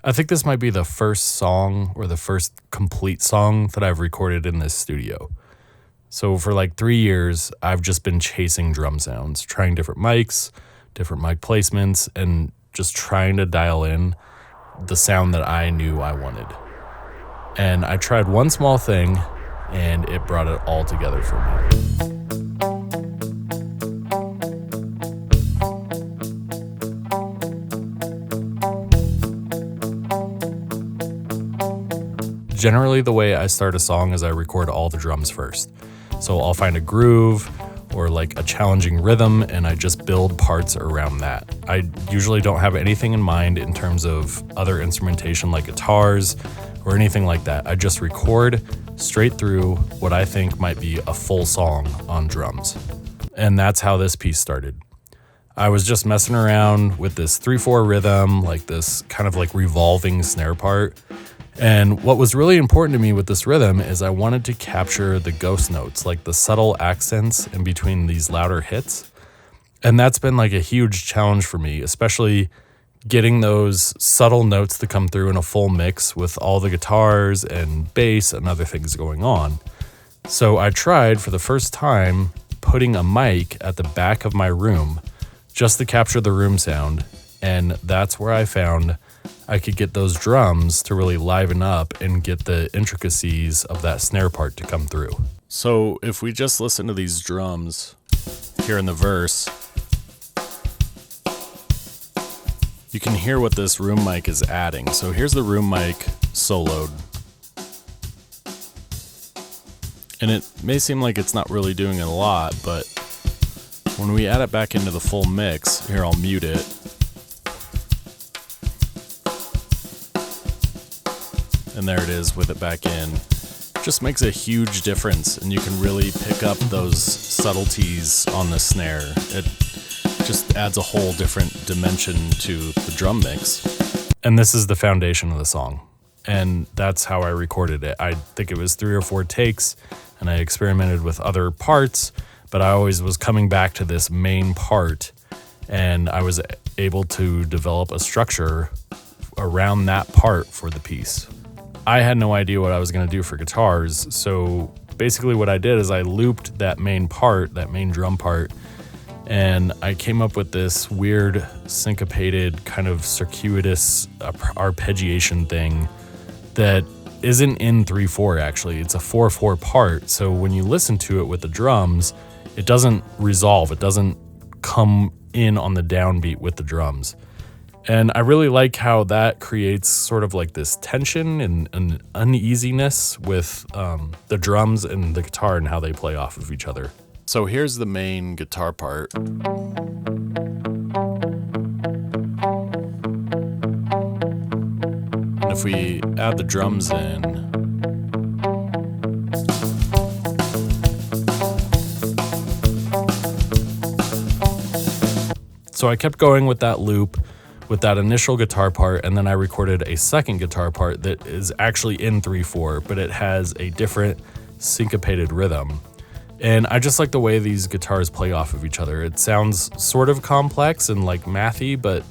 I think this might be the first song or the first complete song that I've recorded in this studio. So for like 3 years, I've just been chasing drum sounds, trying different mics, different mic placements, and just trying to dial in the sound that I knew I wanted. And I tried one small thing, and it brought it all together for me. Generally, the way I start a song is I record all the drums first. So I'll find a groove or like a challenging rhythm, and I just build parts around that. I usually don't have anything in mind in terms of other instrumentation like guitars or anything like that. I just record straight through what I think might be a full song on drums. And that's how this piece started. I was just messing around with this 3/4 rhythm, like this kind of like revolving snare part. And what was really important to me with this rhythm is I wanted to capture the ghost notes, like the subtle accents in between these louder hits. And that's been like a huge challenge for me, especially getting those subtle notes to come through in a full mix with all the guitars and bass and other things going on. So I tried for the first time putting a mic at the back of my room just to capture the room sound. And that's where I found I could get those drums to really liven up and get the intricacies of that snare part to come through. So if we just listen to these drums here in the verse, you can hear what this room mic is adding. So here's the room mic soloed. And it may seem like it's not really doing a lot, but when we add it back into the full mix, here I'll mute it. And there it is with it back in. Just makes a huge difference, and you can really pick up those subtleties on the snare. It just adds a whole different dimension to the drum mix. And this is the foundation of the song. And that's how I recorded it. I think it was 3 or 4 takes, and I experimented with other parts, but I always was coming back to this main part, and I was able to develop a structure around that part for the piece. I had no idea what I was going to do for guitars, so basically what I did is I looped that main part, that main drum part, and I came up with this weird syncopated kind of circuitous arpeggiation thing that isn't in 3/4 actually. It's a 4/4 part, so when you listen to it with the drums, it doesn't resolve, it doesn't come in on the downbeat with the drums. And I really like how that creates sort of like this tension and an uneasiness with the drums and the guitar and how they play off of each other. So here's the main guitar part. And if we add the drums in, so I kept going with that loop with that initial guitar part, and then I recorded a second guitar part that is actually in 3/4, but it has a different syncopated rhythm. And I just like the way these guitars play off of each other. It sounds sort of complex and like mathy, but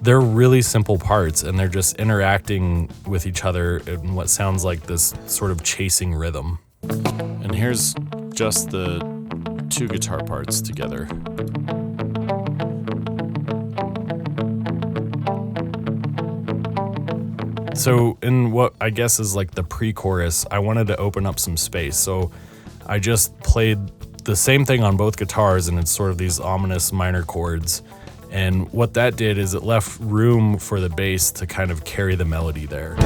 they're really simple parts, and they're just interacting with each other in what sounds like this sort of chasing rhythm. And here's just the 2 guitar parts together. So in what I guess is like the pre-chorus, I wanted to open up some space. So I just played the same thing on both guitars, and it's sort of these ominous minor chords. And what that did is it left room for the bass to kind of carry the melody there.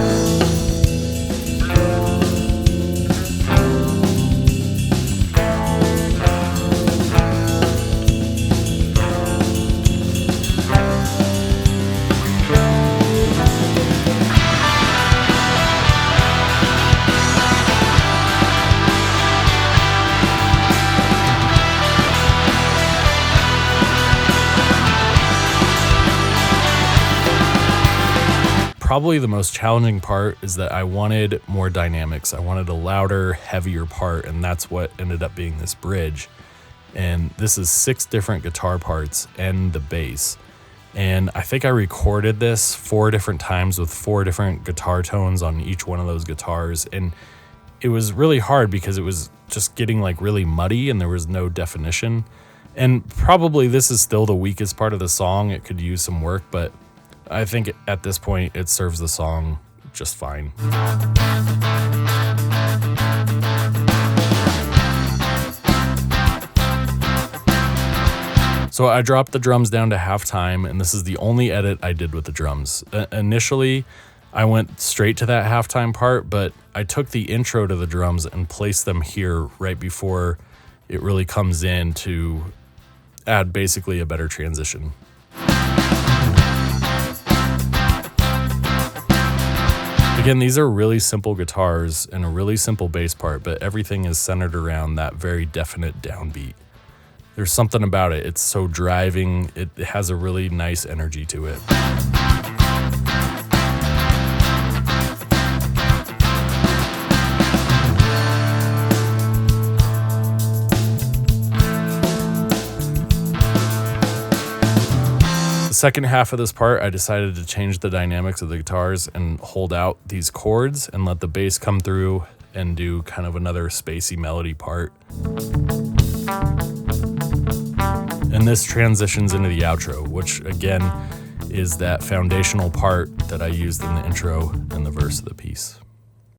Probably the most challenging part is that I wanted more dynamics. I wanted a louder, heavier part, and that's what ended up being this bridge. And this is 6 different guitar parts and the bass. And I think I recorded this 4 different times with 4 different guitar tones on each one of those guitars. And it was really hard because it was just getting like really muddy and there was no definition. And probably this is still the weakest part of the song. It could use some work, but I think at this point it serves the song just fine. So I dropped the drums down to halftime, and this is the only edit I did with the drums. Initially, I went straight to that halftime part, but I took the intro to the drums and placed them here right before it really comes in to add basically a better transition. Again, these are really simple guitars and a really simple bass part, but everything is centered around that very definite downbeat. There's something about it. It's so driving. It has a really nice energy to it. The second half of this part, I decided to change the dynamics of the guitars and hold out these chords and let the bass come through and do kind of another spacey melody part. And this transitions into the outro, which again is that foundational part that I used in the intro and the verse of the piece.